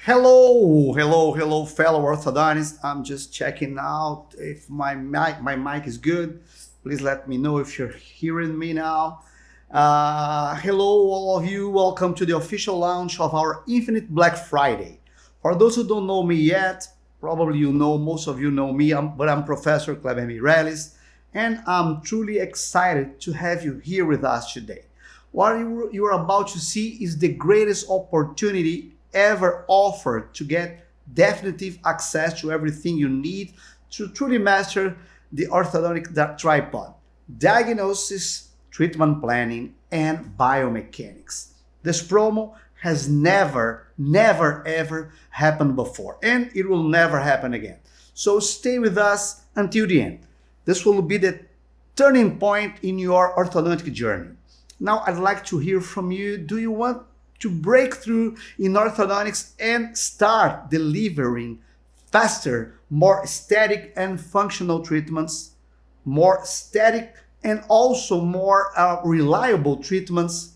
Hello, fellow orthodontists. I'm just checking out if my mic is good. Please let me know if you're hearing me now. Hello, all of you. Welcome to the official launch of our Infinite Black Friday. For those who don't know me yet, probably you know, most of you know me, but I'm Professor Kleber Meireles, and I'm truly excited to have you here with us today. What you're about to see is the greatest opportunity ever offered to get definitive access to everything you need to truly master the orthodontic tripod: diagnosis, treatment planning, and biomechanics. This promo has never, ever happened before, and it will never happen again. So stay with us until the end. This will be the turning point in your orthodontic journey. Now, I'd like to hear from you. Do you want to break through in orthodontics and start delivering faster, more aesthetic and functional treatments, more aesthetic and also more reliable treatments?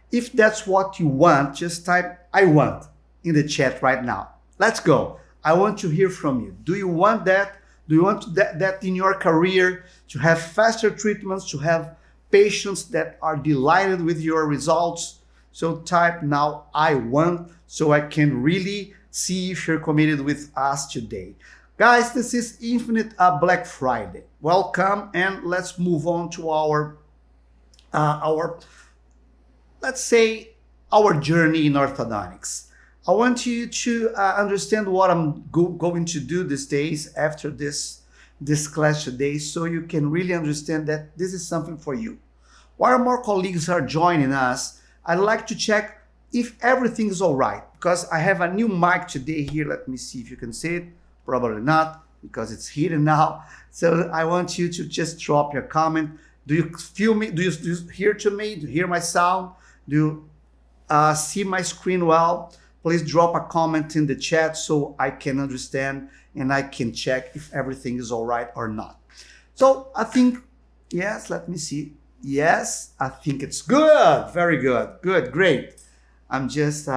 If that's what you want, just type "I want" in the chat right now. Let's go. I want to hear from you. Do you want that? Do you want that in your career, to have faster treatments, to have patients that are delighted with your results? So type now "I want" so I can really see if you're committed with us today. Guys, this is Infinite Black Friday. Welcome, and let's move on to our let's say our journey in orthodontics. I want you to understand what I'm going to do these days after this class today, so you can really understand that this is something for you. While more colleagues are joining us, I'd like to check if everything is all right, because I have a new mic today here. Let me see if you can see it. Probably not, because it's hidden now. So I want you to just drop your comment. Do you feel me? Do you hear to me? Do you hear my sound? Do you see my screen well? Please drop a comment in the chat so I can understand and I can check if everything is all right or not. So I think, yes, let me see. Yes, I think it's good. Very good. Good, great. I'm just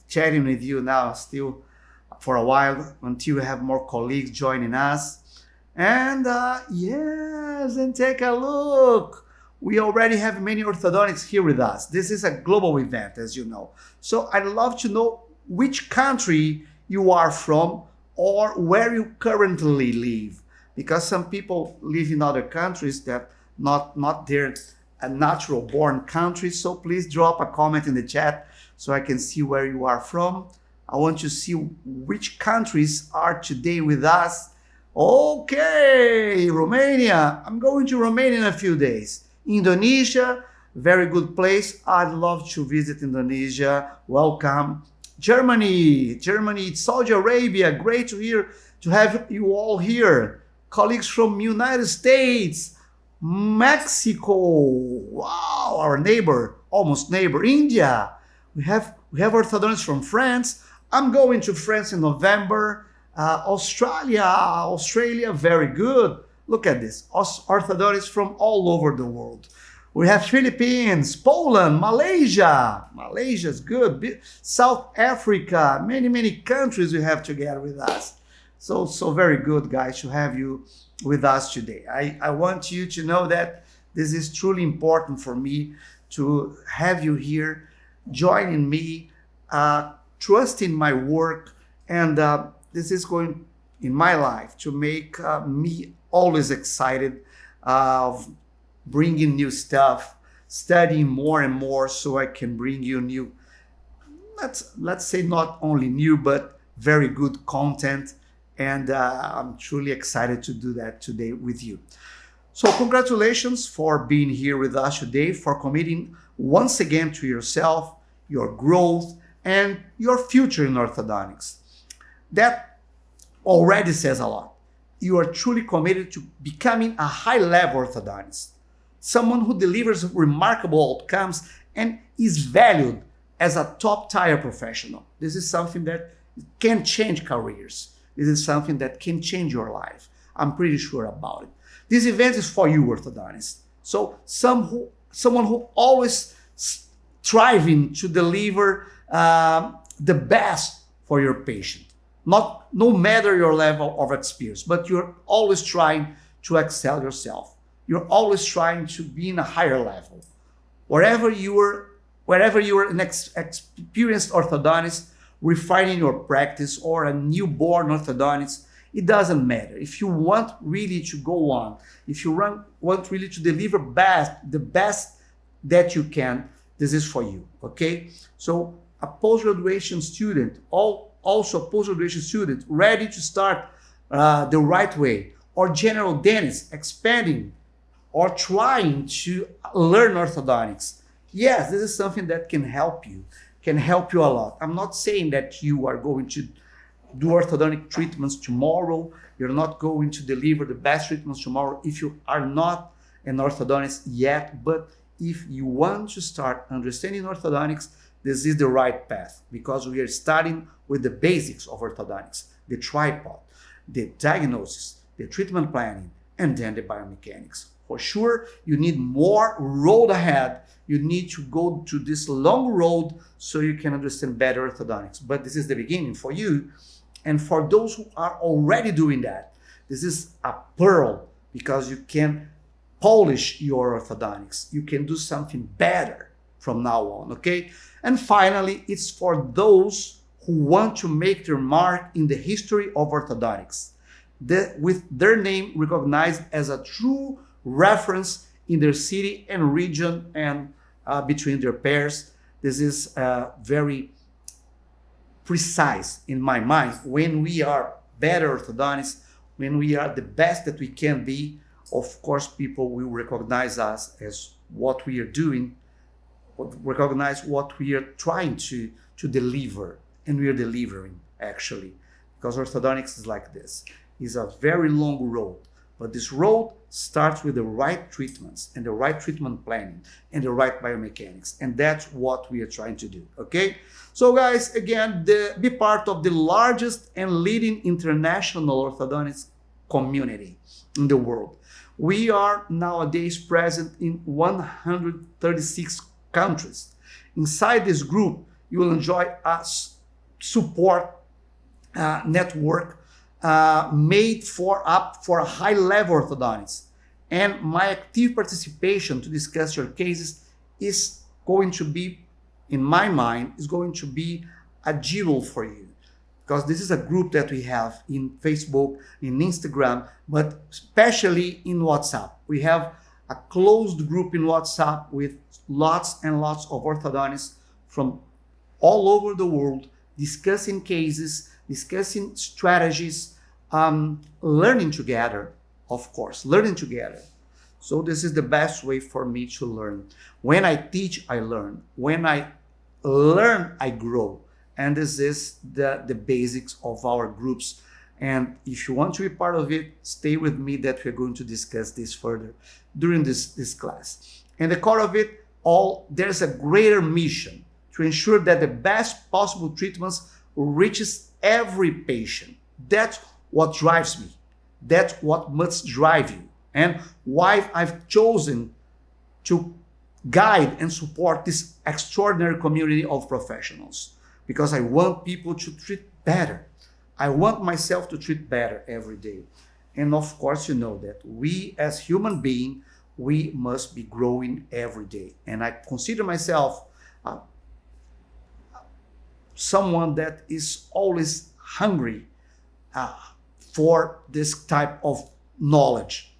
chatting with you now still for a while until we have more colleagues joining us. And yes, and take a look. We already have many orthodontics here with us. This is a global event, as you know. So I'd love to know which country you are from or where you currently live, because some people live in other countries that not their natural born country. So please drop a comment in the chat so I can see where you are from. I want to see which countries are today with us. Okay, Romania. I'm going to Romania in a few days. Indonesia, very good place. I'd love to visit Indonesia. Welcome. Germany, Saudi Arabia. Great to have you all here. Colleagues from United States, Mexico, wow, our neighbor, almost neighbor, India. We have orthodontists from France. I'm going to France in November. Australia, very good. Look at this, orthodontists from all over the world. We have Philippines, Poland, Malaysia. Malaysia's good. South Africa, many countries we have together with us. So very good, guys, to have you with us today. I want you to know that this is truly important for me to have you here, joining me, trusting my work, and this is going in my life to make me always excited of bringing new stuff, studying more and more so I can bring you new, let's say not only new, but very good content. And I'm truly excited to do that today with you. So congratulations for being here with us today, for committing once again to yourself, your growth, and your future in orthodontics. That already says a lot. You are truly committed to becoming a high-level orthodontist, someone who delivers remarkable outcomes and is valued as a top-tier professional. This is something that can change careers. This is something that can change your life. I'm pretty sure about it. This event is for you, orthodontists. So someone who always striving to deliver the best for your patient. No matter your level of experience, but you're always trying to excel yourself. You're always trying to be in a higher level. Wherever you are an experienced orthodontist refining your practice or a newborn orthodontist, it doesn't matter. If you want really to go on, if you want really to deliver the best that you can, this is for you, okay? So a post-graduation student, also a post-graduation student ready to start the right way, or general dentist expanding or trying to learn orthodontics. Yes, this is something that can help you a lot. I'm not saying that you are going to do orthodontic treatments tomorrow. You're not going to deliver the best treatments tomorrow if you are not an orthodontist yet. But if you want to start understanding orthodontics, this is the right path, because we are starting with the basics of orthodontics: the tripod, the diagnosis, the treatment planning, and then the biomechanics. For sure, you need more road ahead. You need to go to this long road so you can understand better orthodontics. But this is the beginning for you. And for those who are already doing that, this is a pearl, because you can polish your orthodontics. You can do something better from now on, okay? And finally, it's for those who want to make their mark in the history of orthodontics, with their name recognized as a true reference in their city and region and between their peers. This is very precise in my mind. When we are better orthodontists, when we are the best that we can be, of course, people will recognize us as what we are doing, recognize what we are trying to deliver, and we are delivering, actually. Because orthodontics is like this. It's a very long road, but this road starts with the right treatments and the right treatment planning and the right biomechanics, and that's what we are trying to do, okay? So guys, again, be part of the largest and leading international orthodontics community in the world. We are nowadays present in 136 countries. Inside this group, you will enjoy a support network made for a high-level orthodontics. And my active participation to discuss your cases is going to be, in my mind, is going to be a jewel for you. Because this is a group that we have in Facebook, in Instagram, but especially in WhatsApp. We have a closed group in WhatsApp with lots and lots of orthodontists from all over the world, discussing cases, discussing strategies, learning together, of course, learning together. So this is the best way for me to learn. When I teach, I learn. When I learn, I grow. And this is the basics of our groups. And if you want to be part of it, stay with me, that we're going to discuss this further during this class. And the core of it all, there's a greater mission to ensure that the best possible treatments reaches every patient. That's what drives me. That's what must drive you. And why I've chosen to guide and support this extraordinary community of professionals. Because I want people to treat better. I want myself to treat better every day. And of course, you know that we as human beings, we must be growing every day. And I consider myself someone that is always hungry for this type of knowledge.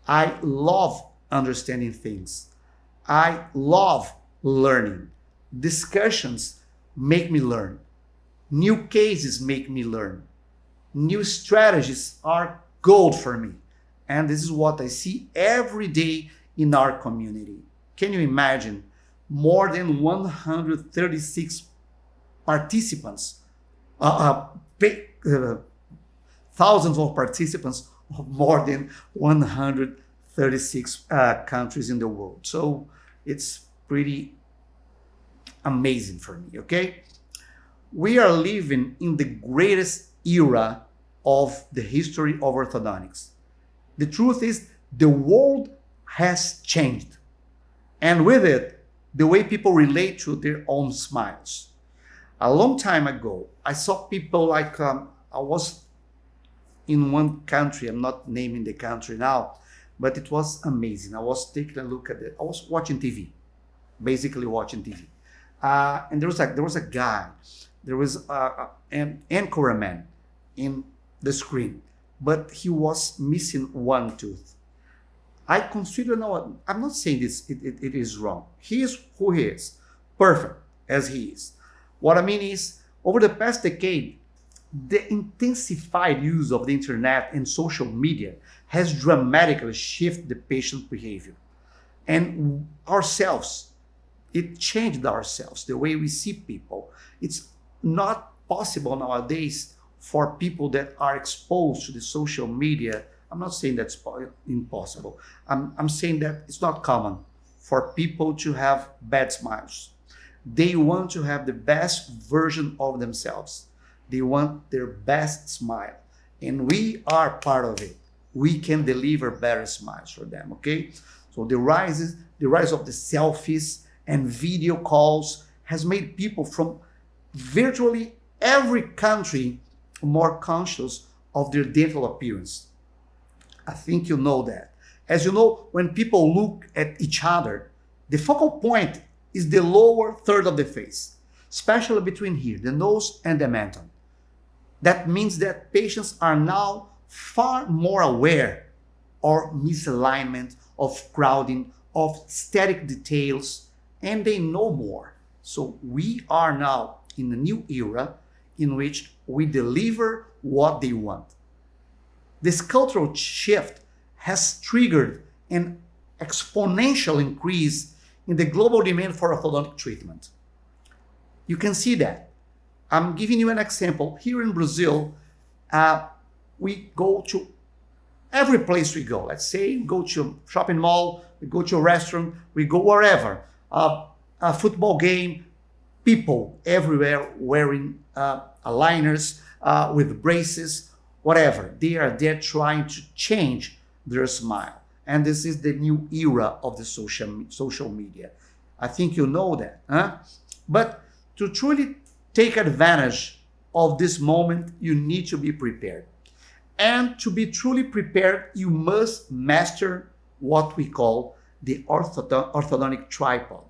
I love understanding things. I love learning. Discussions make me learn. New cases make me learn. New strategies are gold for me. And this is what I see every day in our community. Can you imagine? More than 136 participants, thousands of participants of more than 136 countries in the world. So it's pretty amazing for me, okay? We are living in the greatest era of the history of orthodontics. The truth is, the world has changed. And with it, the way people relate to their own smiles. A long time ago, I saw people like, I was in one country, I'm not naming the country now, but it was amazing. I was taking a look at it. I was watching TV, basically watching TV. And there was a guy, there was an anchorman in the screen, but he was missing one tooth. I consider now, I'm not saying this, it is wrong. He is who he is, perfect as he is. What I mean is, over the past decade, the intensified use of the internet and social media has dramatically shifted the patient behavior. And ourselves, it changed ourselves, the way we see people. It's not possible nowadays for people that are exposed to the social media. I'm not saying that's impossible. I'm saying that it's not common for people to have bad smiles. They want to have the best version of themselves. They want their best smile. And we are part of it. We can deliver better smiles for them, okay? So the rise of the selfies and video calls has made people from virtually every country more conscious of their dental appearance. I think you know that. As you know, when people look at each other, the focal point is the lower third of the face, especially between here, the nose and the menton. That means that patients are now far more aware of misalignment, of crowding, of aesthetic details, and they know more. So we are now in a new era in which we deliver what they want. This cultural shift has triggered an exponential increase in the global demand for orthodontic treatment. You can see that. I'm giving you an example. Here in Brazil, we go to every place we go. Let's say we go to a shopping mall, we go to a restaurant, we go wherever. A football game, people everywhere wearing aligners with braces, whatever. They are there trying to change their smile. And this is the new era of the social media. I think you know that. Huh? But to truly take advantage of this moment, you need to be prepared. And to be truly prepared, you must master what we call the orthodontic tripod.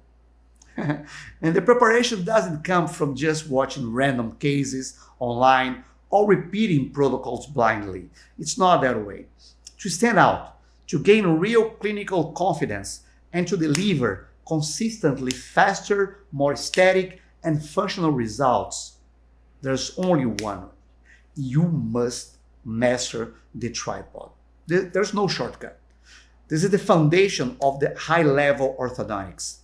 And the preparation doesn't come from just watching random cases online or repeating protocols blindly. It's not that way. To stand out, to gain real clinical confidence, and to deliver consistently faster, more aesthetic, and functional results, there's only one. You must master the tripod. There's no shortcut. This is the foundation of the high-level orthodontics.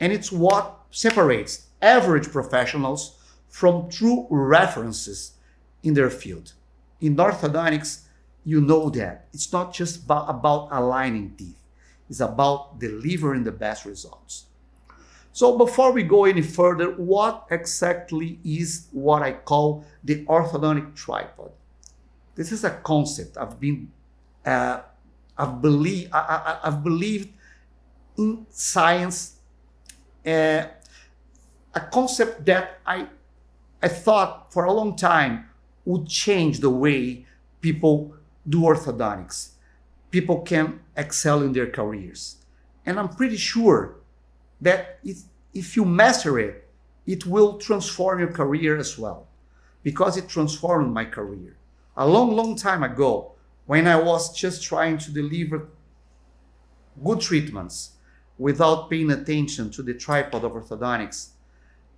And it's what separates average professionals from true references in their field. In orthodontics, you know that it's not just about aligning teeth. It's about delivering the best results. So before we go any further, what exactly is what I call the orthodontic tripod? This is a concept I've believed in science, a concept that I thought for a long time would change the way people do orthodontics. People can excel in their careers. And I'm pretty sure that if you master it, it will transform your career as well, because it transformed my career. A long time ago, when I was just trying to deliver good treatments without paying attention to the tripod of orthodontics,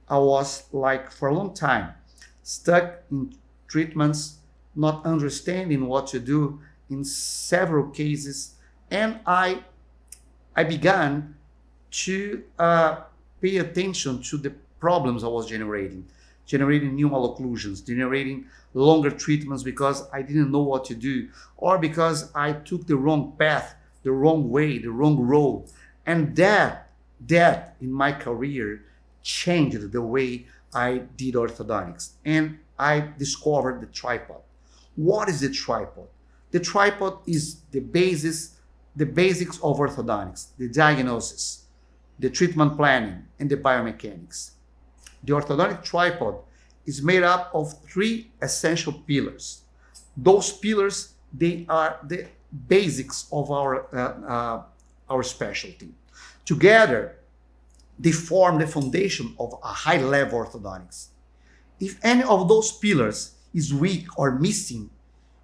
I was like, for a long time, stuck in treatments, not understanding what to do in several cases. And I began to pay attention to the problems I was generating new malocclusions, generating longer treatments because I didn't know what to do, or because I took the wrong path, the wrong way, the wrong road. And that in my career changed the way I did orthodontics. And I discovered the tripod. What is the tripod? The tripod is the basics of orthodontics, the diagnosis, the treatment planning, and the biomechanics. The orthodontic tripod is made up of 3 essential pillars. Those pillars, they are the basics of our specialty. Together, they form the foundation of a high-level orthodontics. If any of those pillars is weak or missing,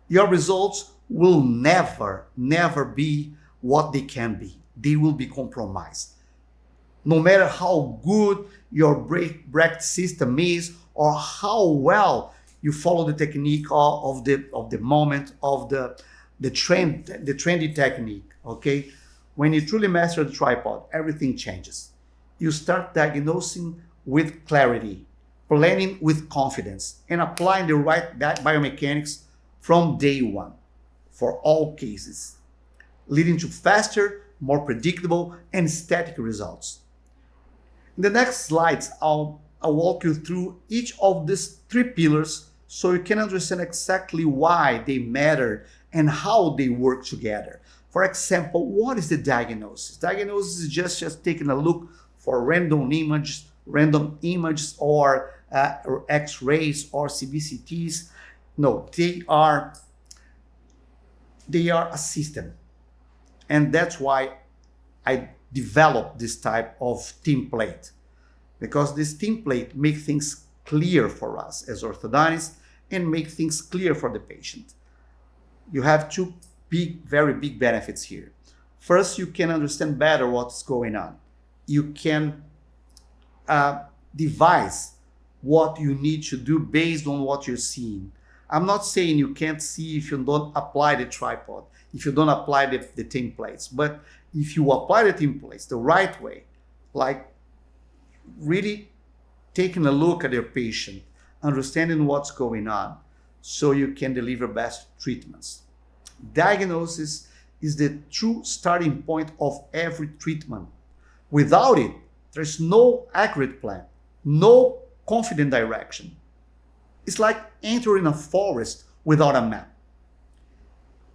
your results will never be what they can be. They will be compromised. No matter how good your bracket system is or how well you follow the technique of the moment, of the trendy technique, okay? When you truly master the tripod, everything changes. You start diagnosing with clarity, planning with confidence, and applying the right biomechanics from day one for all cases, leading to faster, more predictable, and static results. In the next slides, I'll walk you through each of these 3 pillars so you can understand exactly why they matter and how they work together. For example, what is the diagnosis? Diagnosis is just taking a look for random images or X-rays or CBCTs. No, they are a system. And that's why I developed this type of template, because this template makes things clear for us as orthodontists and make things clear for the patient. You have 2 very big benefits here. First, you can understand better what's going on. You can devise what you need to do based on what you're seeing. I'm not saying you can't see if you don't apply the tripod, if you don't apply the templates, but if you apply the templates the right way, like really taking a look at your patient, understanding what's going on, so you can deliver best treatments. Diagnosis is the true starting point of every treatment. Without it, there's no accurate plan, no confident direction. It's like entering a forest without a map.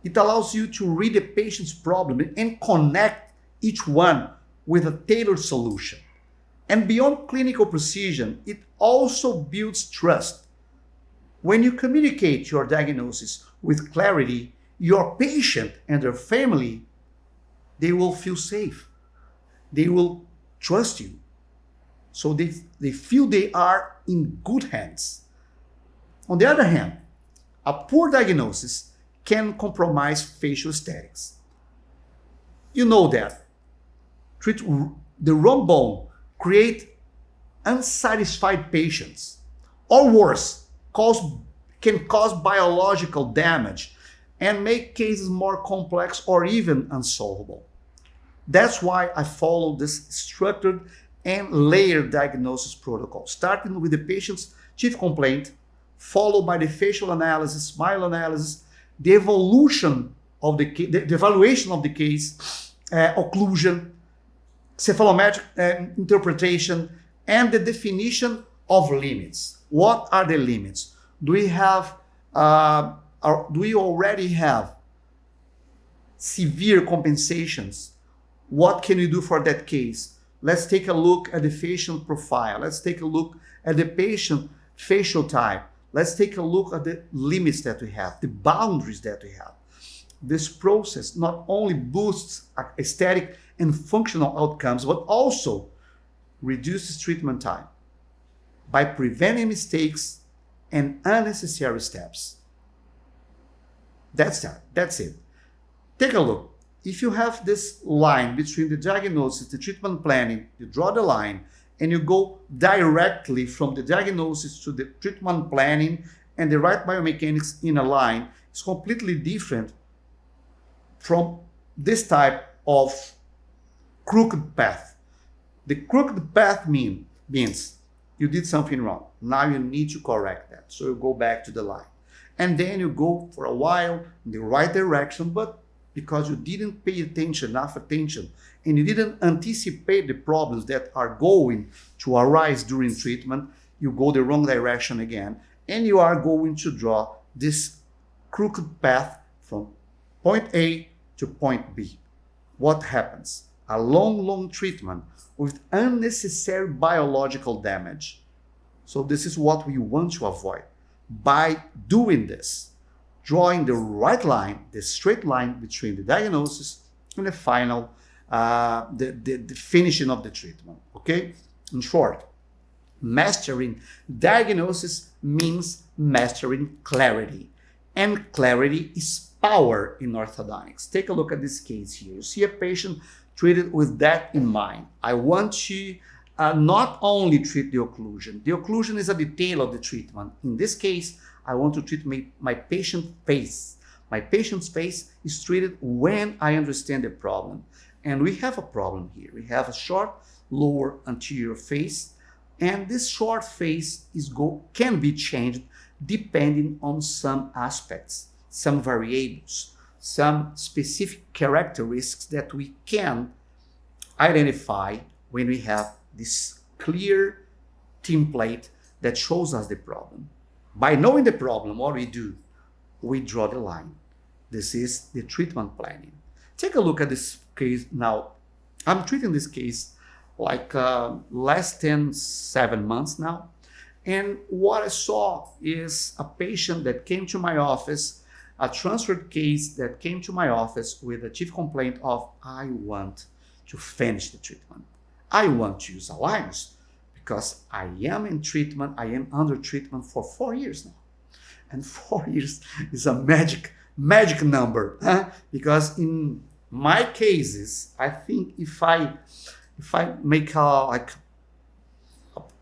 It allows you to read the patient's problem and connect each one with a tailored solution. And beyond clinical precision, it also builds trust. When you communicate your diagnosis with clarity, your patient and their family, they will feel safe. They will trust you. So they feel they are in good hands. On the other hand, a poor diagnosis can compromise facial aesthetics. You know that. Treat the wrong bone, create unsatisfied patients, or worse, can cause biological damage and make cases more complex or even unsolvable. That's why I follow this structured and layered diagnosis protocol, starting with the patient's chief complaint, followed by the facial analysis, smile analysis, the evaluation of the evaluation of the case, occlusion, cephalometric interpretation, and the definition of limits. What are the limits? Do we already have severe compensations? What can we do for that case? Let's take a look at the facial profile. Let's take a look at the patient facial type. Let's take a look at the limits that we have, the boundaries that we have. This process not only boosts aesthetic and functional outcomes, but also reduces treatment time by preventing mistakes and unnecessary steps. That's it. Take a look. If you have this line between the diagnosis, the treatment planning, you draw the line and you go directly from the diagnosis to the treatment planning and the right biomechanics in a line, it's completely different from this type of crooked path. The crooked path means you did something wrong. Now you need to correct that. So you go back to the line. And then you go for a while in the right direction, but because you didn't pay enough attention, and you didn't anticipate the problems that are going to arise during treatment, you go the wrong direction again, and you are going to draw this crooked path from point A to point B. What happens? A long treatment with unnecessary biological damage So this is what we want to avoid. By doing this, drawing the right line, the straight line between the diagnosis and the final, the finishing of the treatment, okay? In short, mastering diagnosis means mastering clarity. And clarity is power in orthodontics. Take a look at this case here. You see a patient treated with that in mind. I want to not only treat the occlusion. The occlusion is a detail of the treatment. In this case, I want to treat my patient's face. My patient's face is treated when I understand the problem. And we have a problem here. We have a short lower anterior face, and this short face can be changed depending on some aspects, some variables, some specific characteristics that we can identify when we have this clear template that shows us the problem. By knowing the problem, what we do? We draw the line. This is the treatment planning. Take a look at this case now. I'm treating this case like less than 7 months now. And what I saw is a patient that came to my office, a transferred case that came to my office with a chief complaint of, I want to finish the treatment. I want to use aligners because I am in treatment, I am under treatment for 4 years now. And 4 years is a magic number, huh? Because in my cases, I think if I make a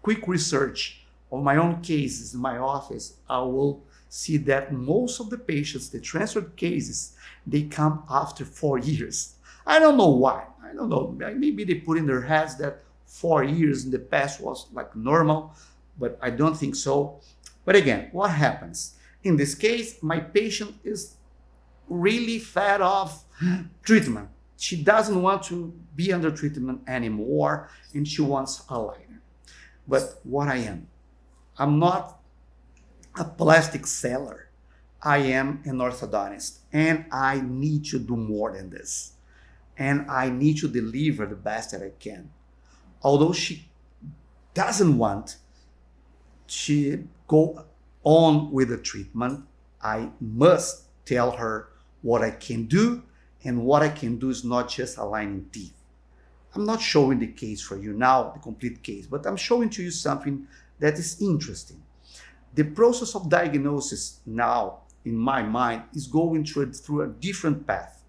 quick research of my own cases in my office, I will see that most of the patients, the transferred cases, they come after 4 years. I don't know why. I don't know. Maybe they put in their heads that 4 years in the past was like normal, but I don't think so. But again, what happens? In this case, my patient is really fed off treatment. She doesn't want to be under treatment anymore, and she wants a liner. But what I am, I'm not a plastic seller. I am an orthodontist, and I need to do more than this. And I need to deliver the best that I can. Although she doesn't want to go on with the treatment, I must tell her what I can do, and what I can do is not just aligning teeth. I'm not showing the case for you now, the complete case, but I'm showing to you something that is interesting. The process of diagnosis now, in my mind, is going through a different path.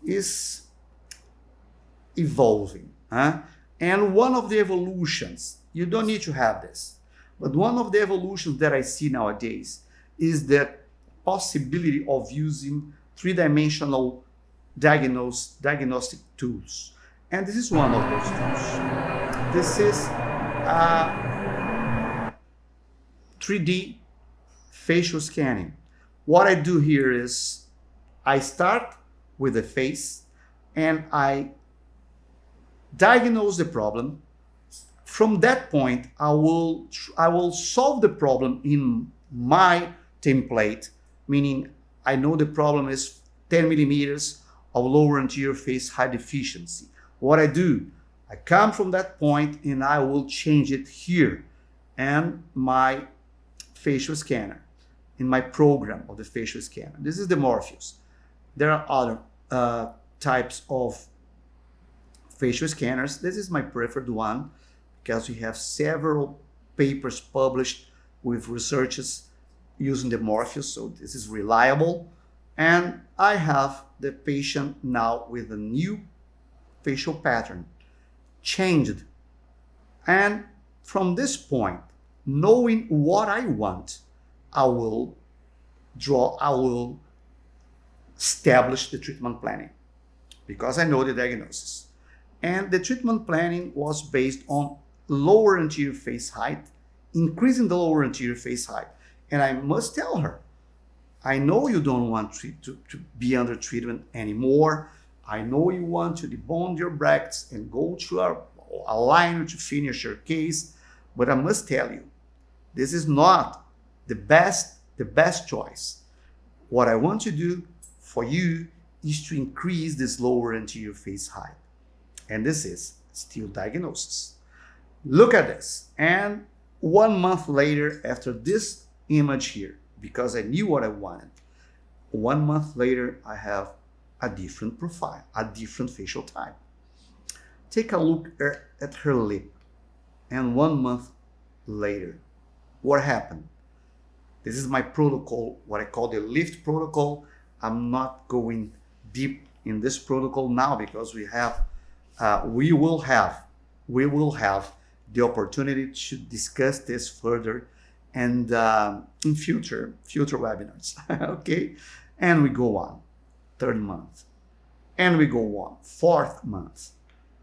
Is evolving. Huh? And one of the evolutions, you don't need to have this, but one of the evolutions that I see nowadays is the possibility of using three-dimensional diagnostic tools. And this is one of those tools. This is 3D facial scanning. What I do here is I start with the face and I diagnose the problem. From that point, I will solve the problem in my template, meaning I know the problem is 10 millimeters of lower anterior face high deficiency. What I do, I come from that point and I will change it here and my facial scanner, in my program of the facial scanner. This is the Morpheus. There are other types of facial scanners. This is my preferred one because we have several papers published with researchers using the Morpheus, so this is reliable. And I have the patient now with a new facial pattern changed. And from this point, knowing what I want, I will establish the treatment planning because I know the diagnosis. And the treatment planning was based on lower anterior face height, increasing the lower anterior face height. And I must tell her, I know you don't want to be under treatment anymore. I know you want to debone your brackets and go to a liner to finish your case, but I must tell you, this is not the best choice. What I want to do for you is to increase this lower anterior face height. And this is still diagnosis. Look at this. And 1 month later, after this image here, because I knew what I wanted, 1 month later, I have a different profile, a different facial type. Take a look at her lip. And 1 month later, what happened? This is my protocol, what I call the lift protocol. I'm not going deep in this protocol now because we will have the opportunity to discuss this further and in future webinars. Okay, and we go on, 3rd month, and we go on, 4th month,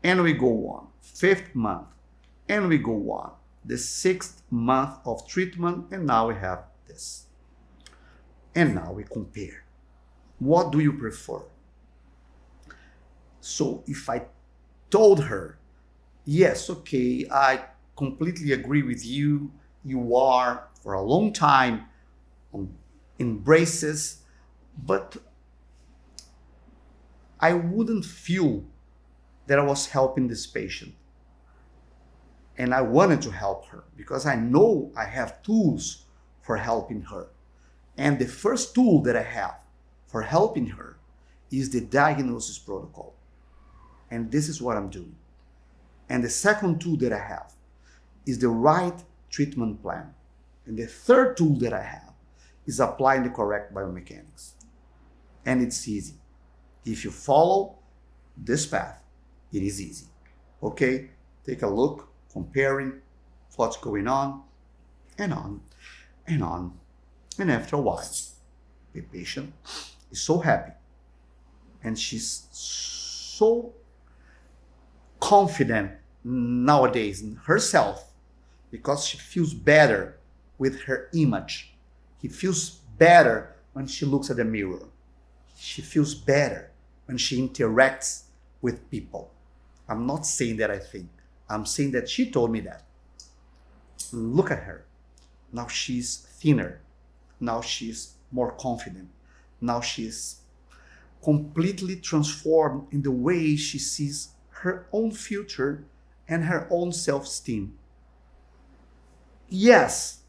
and we go on, 5th month, and we go on, the 6th month of treatment, and now we have this. And now we compare. What do you prefer? So if I told her, yes, okay, I completely agree with you. You are for a long time in braces, but I wouldn't feel that I was helping this patient. And I wanted to help her because I know I have tools for helping her. And the first tool that I have for helping her is the diagnosis protocol. And this is what I'm doing. And the second tool that I have is the right treatment plan. And the third tool that I have is applying the correct biomechanics. And it's easy. If you follow this path, it is easy. Okay? Take a look, comparing what's going on, and on, and on. And after a while, the patient is so happy. And she's so confident nowadays in herself because she feels better with her image. He feels better when she looks at the mirror. She feels better when she interacts with people. I'm not saying that I think. I'm saying that she told me that. Look at her. Now she's thinner. Now she's more confident. Now she's completely transformed in the way she sees her own future and her own self-esteem. Yes,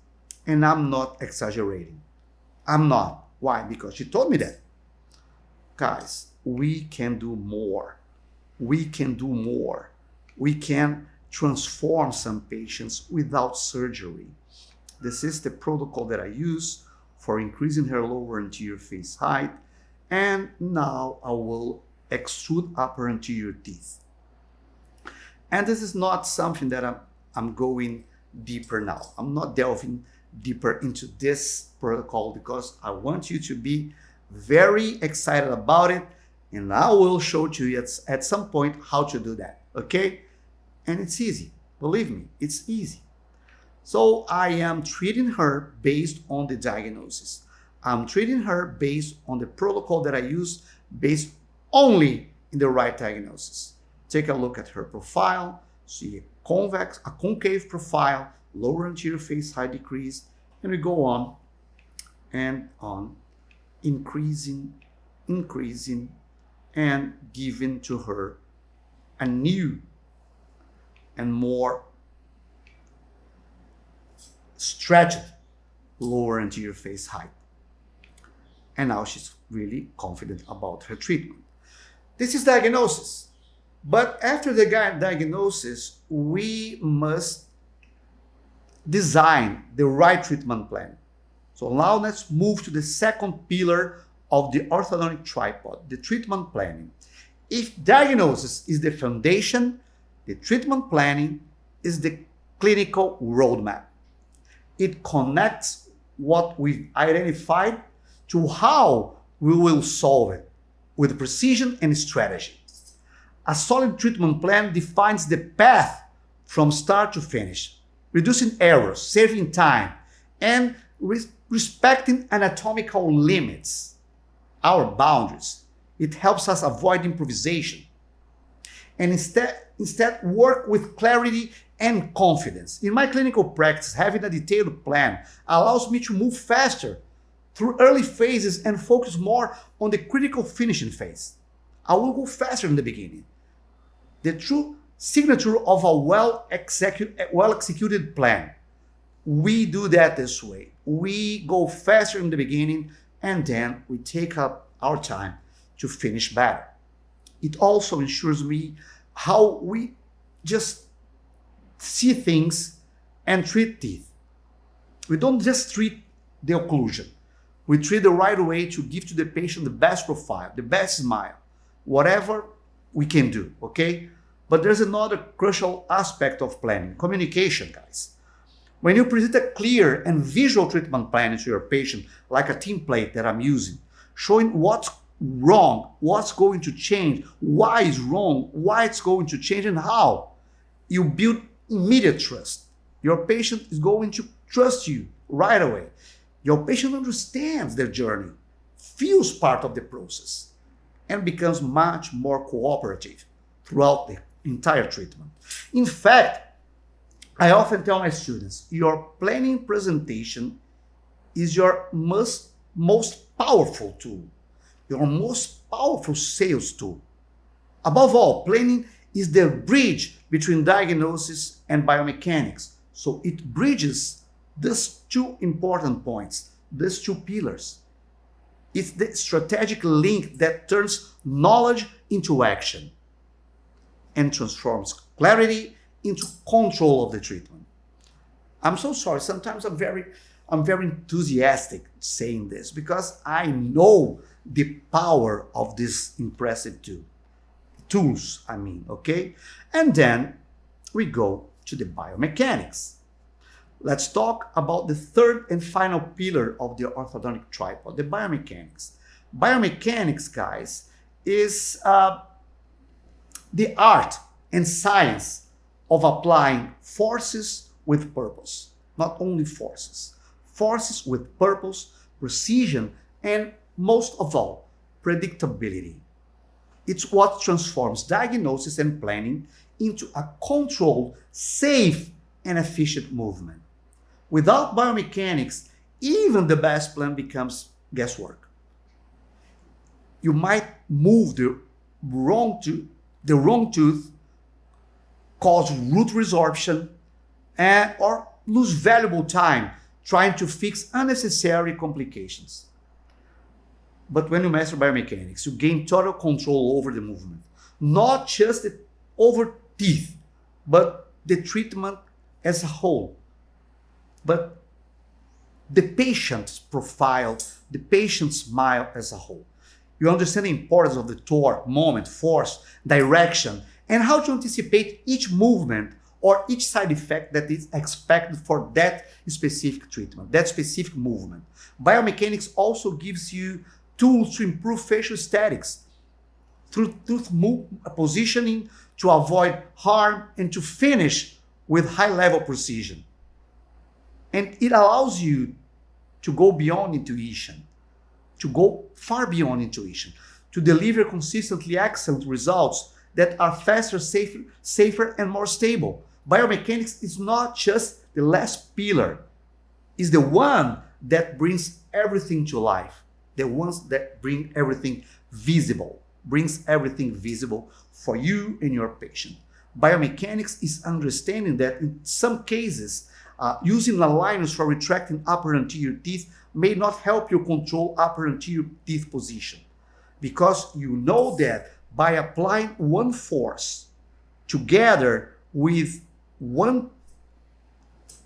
and I'm not exaggerating. I'm not. Why? Because she told me that. Guys, we can do more. We can do more. We can transform some patients without surgery. This is the protocol that I use for increasing her lower anterior face height. And now I will extrude upper anterior teeth. And this is not something that I'm going deeper now. I'm not delving deeper into this protocol because I want you to be very excited about it. And I will show you at some point how to do that. Okay? And it's easy. Believe me, it's easy. So I am treating her based on the diagnosis. I'm treating her based on the protocol that I use based only in the right diagnosis. Take a look at her profile, see a concave profile, lower anterior face height decrease, and we go on and on, increasing, and giving to her a new and more stretched lower anterior face height. And now she's really confident about her treatment. This is diagnosis. But after the diagnosis, we must design the right treatment plan. So now let's move to the second pillar of the orthodontic tripod, the treatment planning. If diagnosis is the foundation, the treatment planning is the clinical roadmap. It connects what we've identified to how we will solve it with precision and strategy. A solid treatment plan defines the path from start to finish, reducing errors, saving time, and respecting anatomical limits, our boundaries. It helps us avoid improvisation and instead work with clarity and confidence. In my clinical practice, having a detailed plan allows me to move faster through early phases and focus more on the critical finishing phase. I will go faster in the beginning. The true signature of a well-executed plan. We do that this way. We go faster in the beginning and then we take up our time to finish better. It also ensures me how we just see things and treat teeth. We don't just treat the occlusion. We treat the right way to give to the patient the best profile, the best smile, whatever we can do, okay? But there's another crucial aspect of planning, communication, guys. When you present a clear and visual treatment plan to your patient, like a template that I'm using, showing what's wrong, what's going to change, why it's wrong, why it's going to change, and how, you build immediate trust. Your patient is going to trust you right away. Your patient understands their journey, feels part of the process, and becomes much more cooperative throughout the entire treatment. In fact, I often tell my students, your planning presentation is your most powerful tool, your most powerful sales tool. Above all, planning is the bridge between diagnosis and biomechanics. So it bridges these two important points, these two pillars. It's the strategic link that turns knowledge into action and transforms clarity into control of the treatment. I'm so sorry. Sometimes I'm very enthusiastic saying this because I know the power of this impressive tools, okay? And then we go to the biomechanics. Let's talk about the third and final pillar of the orthodontic tripod, the biomechanics. Biomechanics, guys, is the art and science of applying forces with purpose. Not only forces with purpose, precision, and most of all, predictability. It's what transforms diagnosis and planning into a controlled, safe, and efficient movement. Without biomechanics, even the best plan becomes guesswork. You might move the wrong tooth, cause root resorption, or lose valuable time trying to fix unnecessary complications. But when you master biomechanics, you gain total control over the movement, not just over teeth, but the treatment as a whole. But the patient's profile, the patient's smile as a whole. You understand the importance of the torque, moment, force, direction, and how to anticipate each movement or each side effect that is expected for that specific treatment, that specific movement. Biomechanics also gives you tools to improve facial aesthetics through tooth positioning to avoid harm and to finish with high-level precision. And it allows you to go beyond intuition, to go far beyond intuition, to deliver consistently excellent results that are faster, safer, and more stable. Biomechanics is not just the last pillar, it's the one that brings everything to life, the ones that bring everything visible, brings everything visible for you and your patient. Biomechanics is understanding that in some cases, using aligners for retracting upper anterior teeth may not help you control upper anterior teeth position, because you know that by applying one force together with one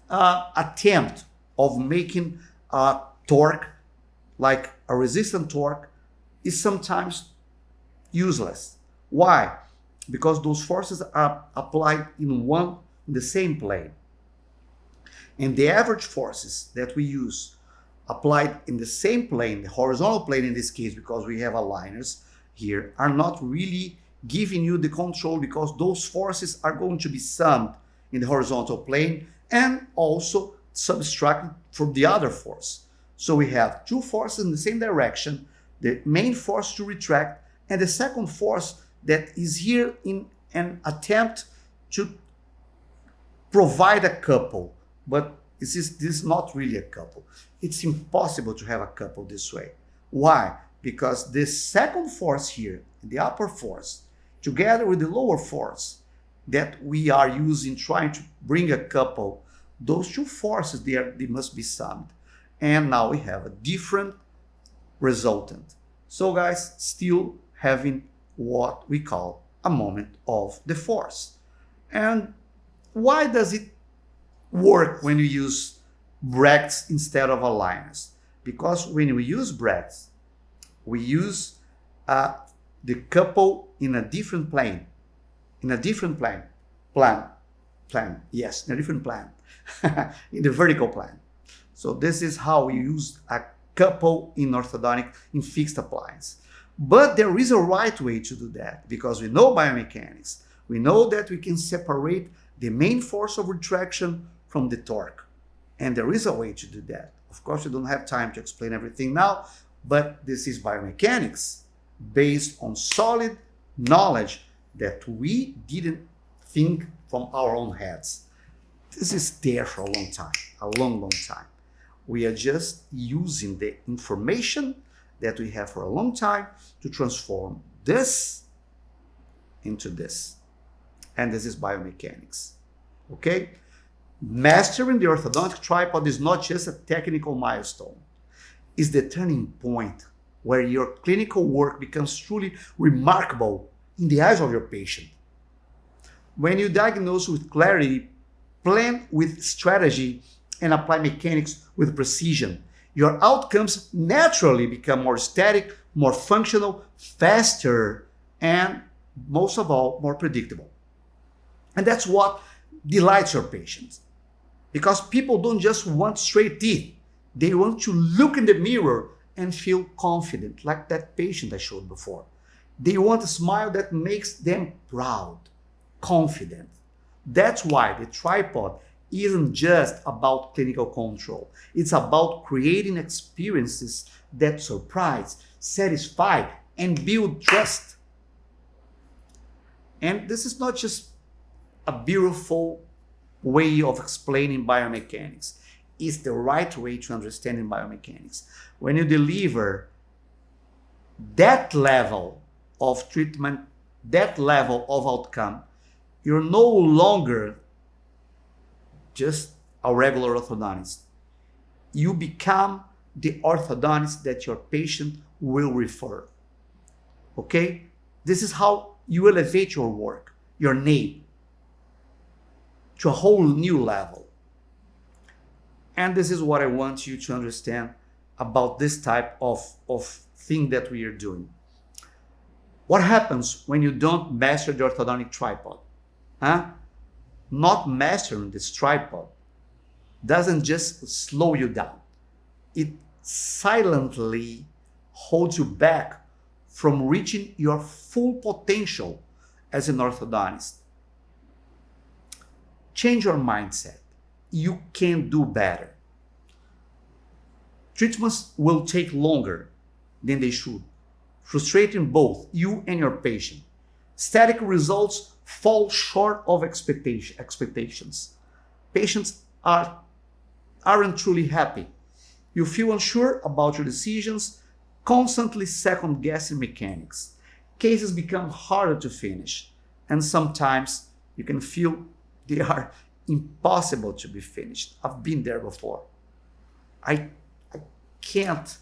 attempt of making a torque, like a resistant torque, is sometimes useless. Why? Because those forces are applied in the same plane. And the average forces that we use applied in the same plane, the horizontal plane in this case, because we have aligners here, are not really giving you the control, because those forces are going to be summed in the horizontal plane and also subtracted from the other force. So we have two forces in the same direction, the main force to retract and the second force that is here in an attempt to provide a couple. But this is not really a couple. It's impossible to have a couple this way. Why? Because this second force here, the upper force, together with the lower force that we are using trying to bring a couple Those two forces, they must be summed. And now we have a different resultant. So guys, still having what we call a moment of the force. And why does it work when you use brackets instead of aligners? Because when we use brackets, we use the couple in a different plane. In a different plane. Yes, in a different plane. In the vertical plane. So this is how we use a couple in orthodontic in fixed appliance. But there is a right way to do that, because we know biomechanics. We know that we can separate the main force of retraction from the torque. And there is a way to do that. Of course, we don't have time to explain everything now, but this is biomechanics based on solid knowledge that we didn't think from our own heads. This is there for a long time, a long, long time. We are just using the information that we have for a long time to transform this into this. And this is biomechanics. Okay? Mastering the orthodontic tripod is not just a technical milestone. It's the turning point where your clinical work becomes truly remarkable in the eyes of your patient. When you diagnose with clarity, plan with strategy, and apply mechanics with precision, your outcomes naturally become more static, more functional, faster, and most of all, more predictable. And that's what delights your patients. Because people don't just want straight teeth. They want to look in the mirror and feel confident, like that patient I showed before. They want a smile that makes them proud, confident. That's why the tripod isn't just about clinical control. It's about creating experiences that surprise, satisfy, and build trust. And this is not just a beautiful way of explaining biomechanics. It's the right way to understanding biomechanics. When you deliver that level of treatment, that level of outcome, you're no longer just a regular orthodontist. You become the orthodontist that your patient will refer. Okay? This is how you elevate your work, your name, to a whole new level. And this is what I want you to understand about this type of thing that we are doing. What happens when you don't master the orthodontic tripod? Not mastering this tripod doesn't just slow you down. It silently holds you back from reaching your full potential as an orthodontist. Change your mindset. You can do better. Treatments will take longer than they should, frustrating both you and your patient. Static results fall short of expectations. Patients aren't truly happy. You feel unsure about your decisions, constantly second-guessing mechanics. Cases become harder to finish, and sometimes you can feel they are impossible to be finished. I've been there before. I can't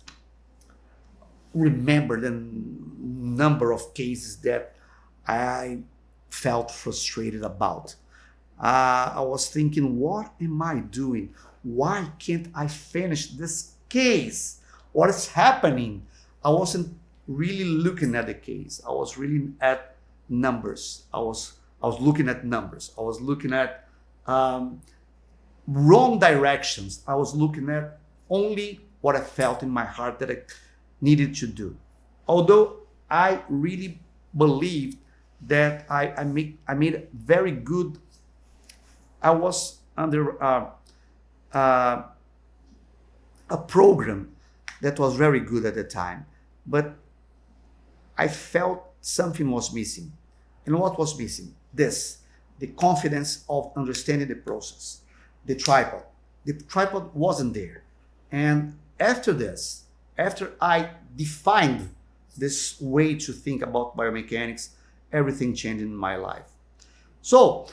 remember the number of cases that I felt frustrated about. I was thinking, what am I doing? Why can't I finish this case? What is happening? I wasn't really looking at the case. I was really at numbers. I was looking at numbers. I was looking at wrong directions. I was looking at only what I felt in my heart that I needed to do. Although I really believed that I made very good. I was under a program that was very good at the time, but I felt something was missing. And what was missing? The confidence of understanding the process, the tripod. The tripod wasn't there. And after I defined this way to think about biomechanics, everything changed in my life. So,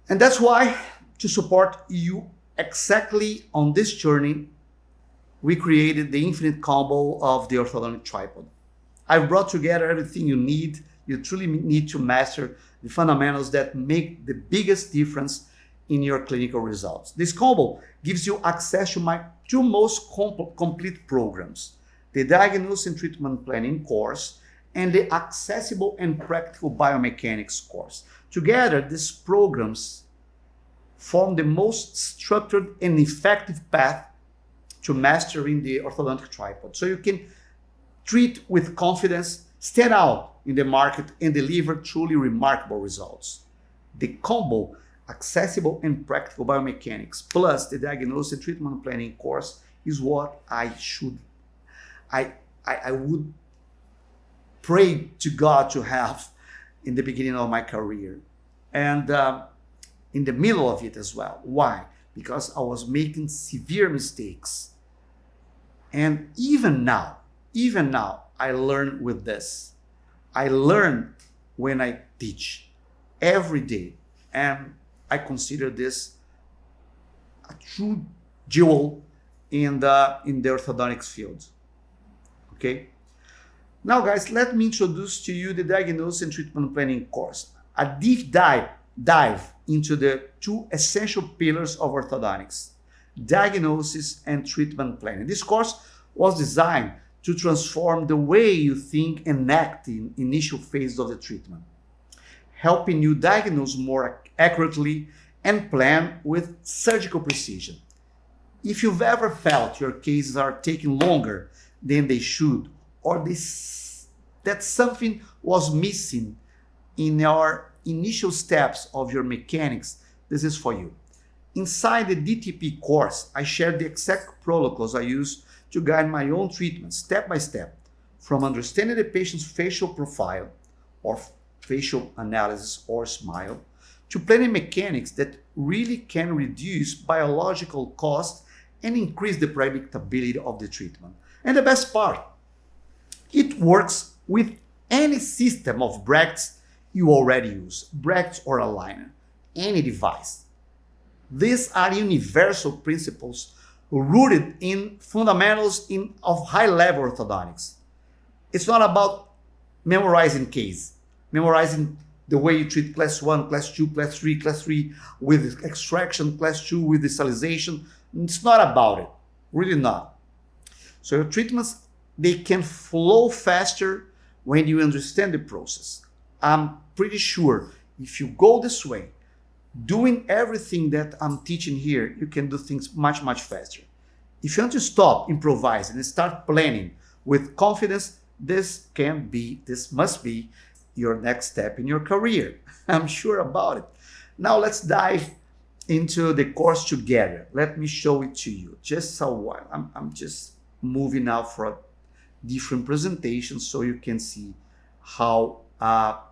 and that's why, to support you exactly on this journey, we created the infinite combo of the orthodontic tripod. I've brought together everything you need. You truly need to master the fundamentals that make the biggest difference in your clinical results. This combo gives you access to my two most complete programs, the Diagnosis and Treatment Planning course and the Accessible and Practical Biomechanics course. Together, these programs form the most structured and effective path to mastering the orthodontic tripod. So you can treat with confidence, stand out in the market, and deliver truly remarkable results. The combo, Accessible and Practical Biomechanics, plus the Diagnosis and Treatment Planning course is what I would pray to God to have in the beginning of my career. And in the middle of it as well. Why? Because I was making severe mistakes. And even now, I learn with this. I learn when I teach every day. And I consider this a true jewel in the orthodontics field. Okay? Now, guys, let me introduce to you the Diagnosis and Treatment Planning course. A deep dive into the two essential pillars of orthodontics, diagnosis and treatment planning. This course was designed to transform the way you think and act in initial phases of the treatment, helping you diagnose more accurately and plan with surgical precision. If you've ever felt your cases are taking longer than they should, or that something was missing in your initial steps of your mechanics, this is for you. Inside the DTP course, I share the exact protocols I use to guide my own treatment step by step, from understanding the patient's facial profile or facial analysis or smile, to planning mechanics that really can reduce biological cost and increase the predictability of the treatment. And the best part, it works with any system of brackets you already use, brackets or aligner, any device. These are universal principles rooted in fundamentals of high-level orthodontics. It's not about memorizing case, memorizing the way you treat class 1, class 2, class 3 with extraction, class 2 with desalination. It's not about it, really not. So your treatments, they can flow faster when you understand the process. I'm pretty sure if you go this way, doing everything that I'm teaching here, you can do things much, much faster. If you want to stop improvising and start planning with confidence, this must be your next step in your career. I'm sure about it. Now let's dive into the course together. Let me show it to you just a while. I'm just moving now for a different presentation so you can see how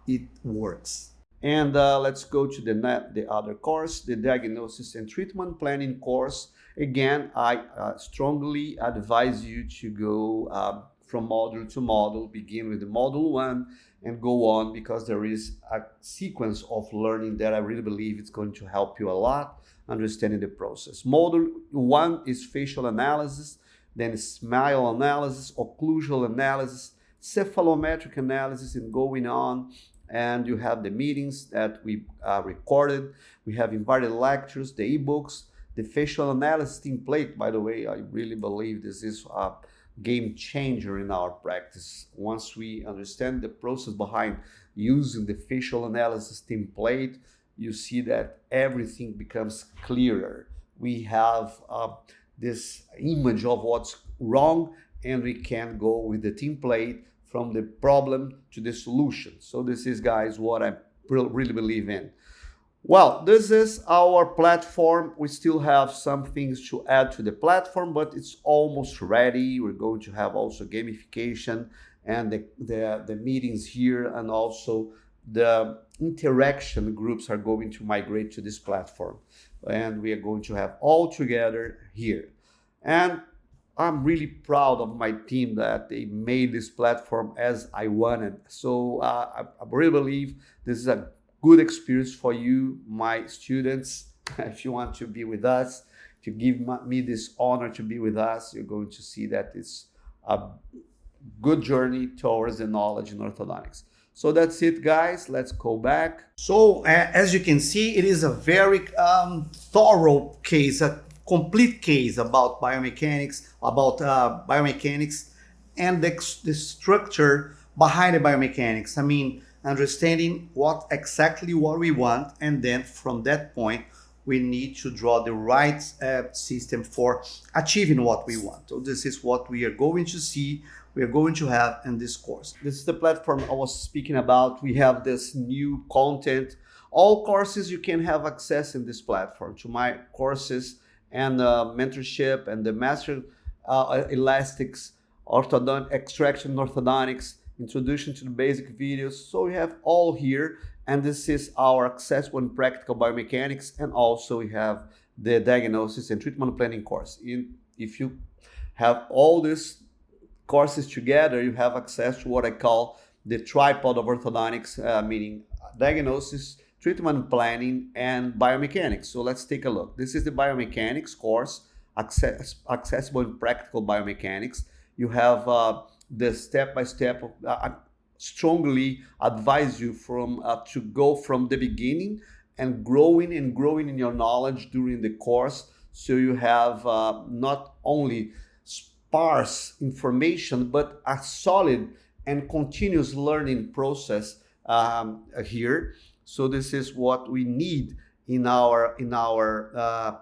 it works. And let's go to the other course, the Diagnosis and Treatment Planning course. Again, I strongly advise you to go from module to module, begin with the module 1 and go on, because there is a sequence of learning that I really believe it's going to help you a lot understanding the process. Module 1 is facial analysis, then smile analysis, occlusal analysis, cephalometric analysis, and going on. And you have the meetings that we recorded. We have invited lectures, the ebooks, the facial analysis template. By the way, I really believe this is a game changer in our practice. Once we understand the process behind using the facial analysis template, you see that everything becomes clearer. We have this image of what's wrong, and we can go with the template from the problem to the solution. So this is, guys, what I really believe in. Well, this is our platform. We still have some things to add to the platform, but it's almost ready. We're going to have also gamification and the meetings here, and also the interaction groups are going to migrate to this platform. And we are going to have all together here. And I'm really proud of my team that they made this platform as I wanted. So I really believe this is a good experience for you, my students. If you want to be with us to give me this honor to be with us. You're going to see that it's a good journey towards the knowledge in orthodontics. So that's it, guys. Let's go back. So as you can see, it is a very thorough case, a complete case about biomechanics, and the structure behind the biomechanics. I mean, understanding exactly what we want, and then from that point, we need to draw the right system for achieving what we want. So this is what we are going to see, we are going to have in this course. This is the platform I was speaking about. We have this new content. All courses you can have access in this platform to my courses and mentorship and the master elastics, extraction orthodontics, introduction to the basic videos. So we have all here, and this is our accessible and practical biomechanics, and also we have the diagnosis and treatment planning course. If you have all these courses together, you have access to what I call the tripod of orthodontics, meaning diagnosis, treatment planning, and biomechanics. So let's take a look. This is the biomechanics course, accessible and practical biomechanics. You have the step-by-step. I strongly advise you to go from the beginning and growing in your knowledge during the course, so you have not only sparse information but a solid and continuous learning process here. So this is what we need in our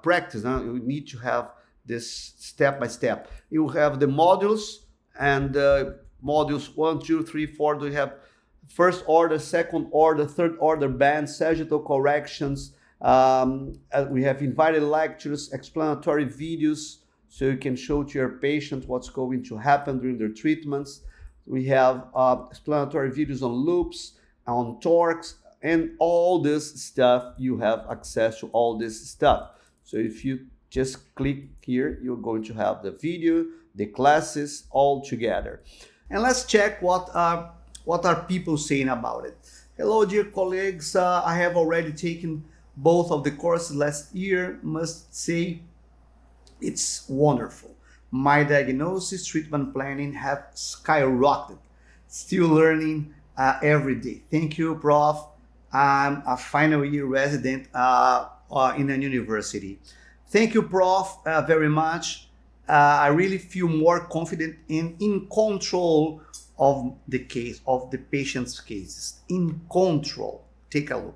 practice. We need to have this step by step. You have the modules, and modules 1, 2, 3, 4. We have first order, second order, third order bands, sagittal corrections. We have invited lectures, explanatory videos, so you can show to your patient what's going to happen during their treatments. We have explanatory videos on loops, on torques, and all this stuff. You have access to all this stuff. So if you just click here, you're going to have the video, the classes all together. And let's check what are people saying about it. Hello, dear colleagues. I have already taken both of the courses last year. Must say, it's wonderful. My diagnosis, treatment planning have skyrocketed. Still learning every day. Thank you, Prof. I'm a final year resident in a university. Thank you, Prof, very much. I really feel more confident and in control of the case, of the patient's cases. In control. Take a look.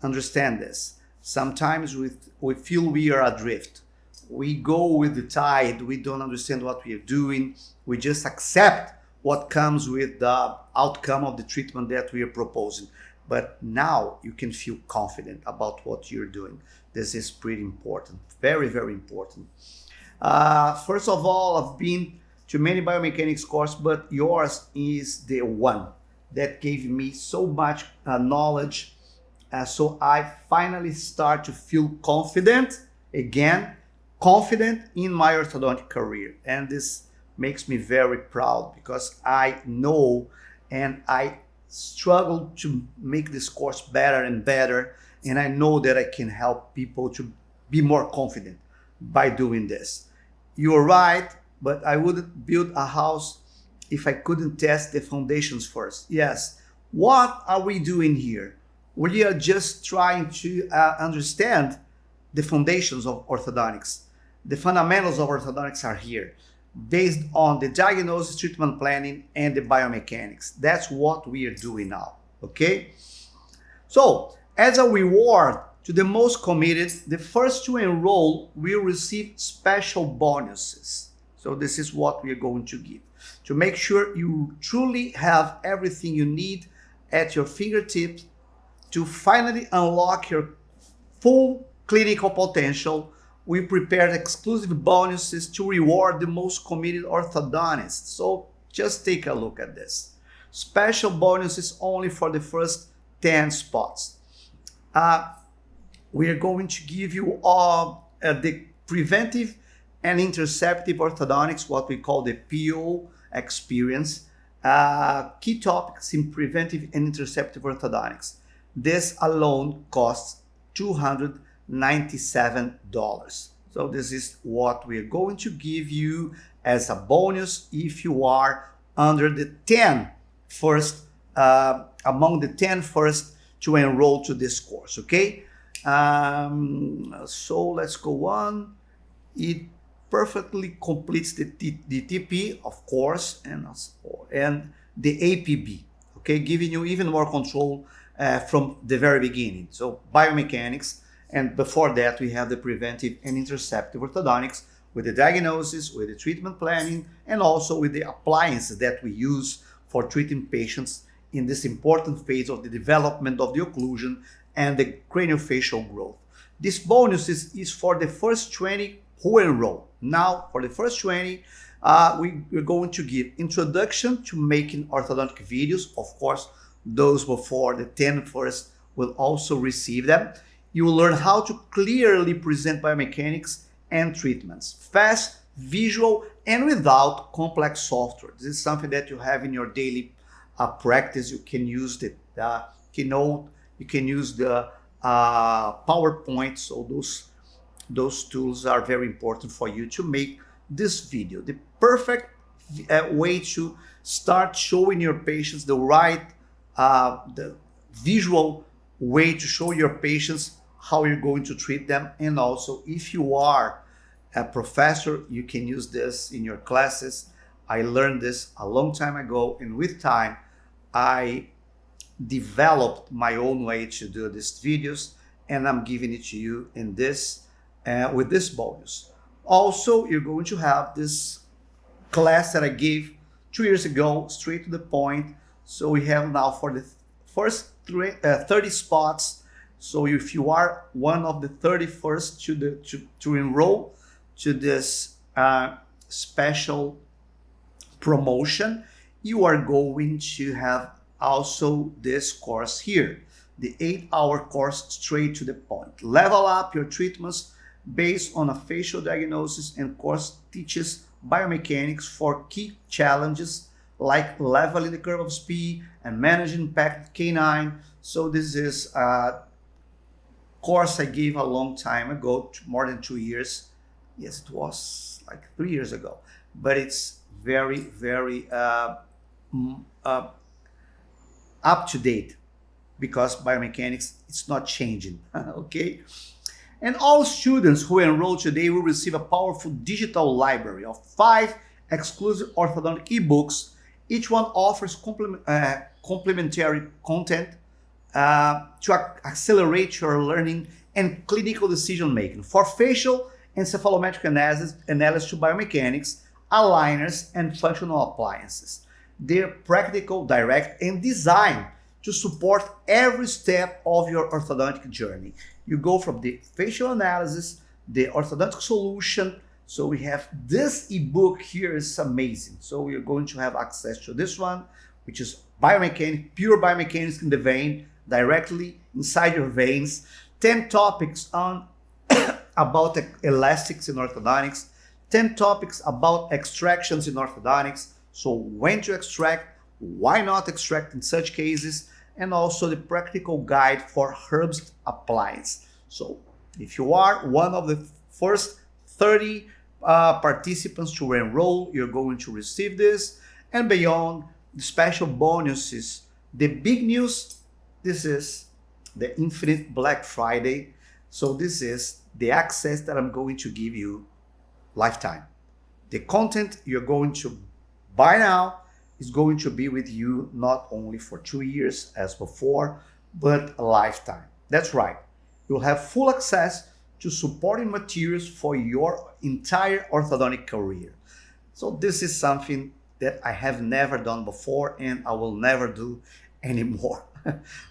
Understand this. Sometimes we feel we are adrift. We go with the tide. We don't understand what we are doing. We just accept what comes with the outcome of the treatment that we are proposing. But now you can feel confident about what you're doing. This is pretty important. Very, very important. First of all, I've been to many biomechanics courses, but yours is the one that gave me so much knowledge. So I finally start to feel confident again, confident in my orthodontic career. And this makes me very proud, because I know and I struggle to make this course better and better. And I know that I can help people to be more confident by doing this. You're right, but I wouldn't build a house if I couldn't test the foundations first. Yes. What are we doing here? We are just trying to understand the foundations of orthodontics. The fundamentals of orthodontics are here, based on the diagnosis, treatment planning, and the biomechanics. That's what we are doing now, okay? So, as a reward to the most committed, the first to enroll will receive special bonuses. So this is what we are going to give, to make sure you truly have everything you need at your fingertips to finally unlock your full clinical potential. We prepared exclusive bonuses to reward the most committed orthodontists. So just take a look at this. Special bonuses only for the first 10 spots. We are going to give you all the preventive and interceptive orthodontics, what we call the PO experience, key topics in preventive and interceptive orthodontics. This alone costs $297. So this is what we're going to give you as a bonus if you are under the 10 first, among the 10 first to enroll to this course, okay? So let's go on. It perfectly completes the TP, of course, and the APB, okay, giving you even more control from the very beginning. So biomechanics, and before that we have the preventive and interceptive orthodontics with the diagnosis, with the treatment planning, and also with the appliances that we use for treating patients in this important phase of the development of the occlusion and the craniofacial growth. This bonus is for the first 20 who enroll. Now, for the first 20, we're going to give introduction to making orthodontic videos. Of course, those before the 10 first will also receive them. You will learn how to clearly present biomechanics and treatments, fast, visual, and without complex software. This is something that you have in your daily practice. You can use the Keynote, you can use the PowerPoint. So those tools are very important for you to make this video the perfect way to start showing your patients the right the visual way to show your patients how you're going to treat them. And also, if you are a professor, you can use this in your classes. I learned this a long time ago, and with time I developed my own way to do these videos, and I'm giving it to you in this with this bonus. Also, you're going to have this class that I gave 2 years ago, straight to the point. So we have now for the first 30 spots. So if you are one of the 31st to enroll to this special promotion, you are going to have also this course here, the 8-hour course straight to the point. Level up your treatments based on a facial diagnosis, and course teaches biomechanics for key challenges like leveling the curve of Spee and managing impacted canine. So this is a course I gave a long time ago, more than 2 years. Yes, it was like 3 years ago, but it's very, very up to date, because biomechanics, it's not changing. Okay. And all students who enroll today will receive a powerful digital library of 5 exclusive orthodontic ebooks. Each one offers complementary content to accelerate your learning and clinical decision making for facial and cephalometric analysis to biomechanics, aligners, and functional appliances. They're practical, direct, and designed to support every step of your orthodontic journey. You go from the facial analysis, the orthodontic solution. So we have this ebook here, is amazing. So you're going to have access to this one, which is biomechanics, pure biomechanics in the vein, directly inside your veins. 10 topics on about elastics in orthodontics, 10 topics about extractions in orthodontics. So when to extract, why not extract in such cases, and also the practical guide for herbs appliance. So if you are one of the first 30 participants to enroll, you're going to receive this. And beyond the special bonuses, the big news, this is the Infinite Black Friday. So this is the access that I'm going to give you lifetime. The content you're going to buy now is going to be with you not only for 2 years as before, but a lifetime. That's right. You'll have full access to supporting materials for your entire orthodontic career. So this is something that I have never done before, and I will never do anymore.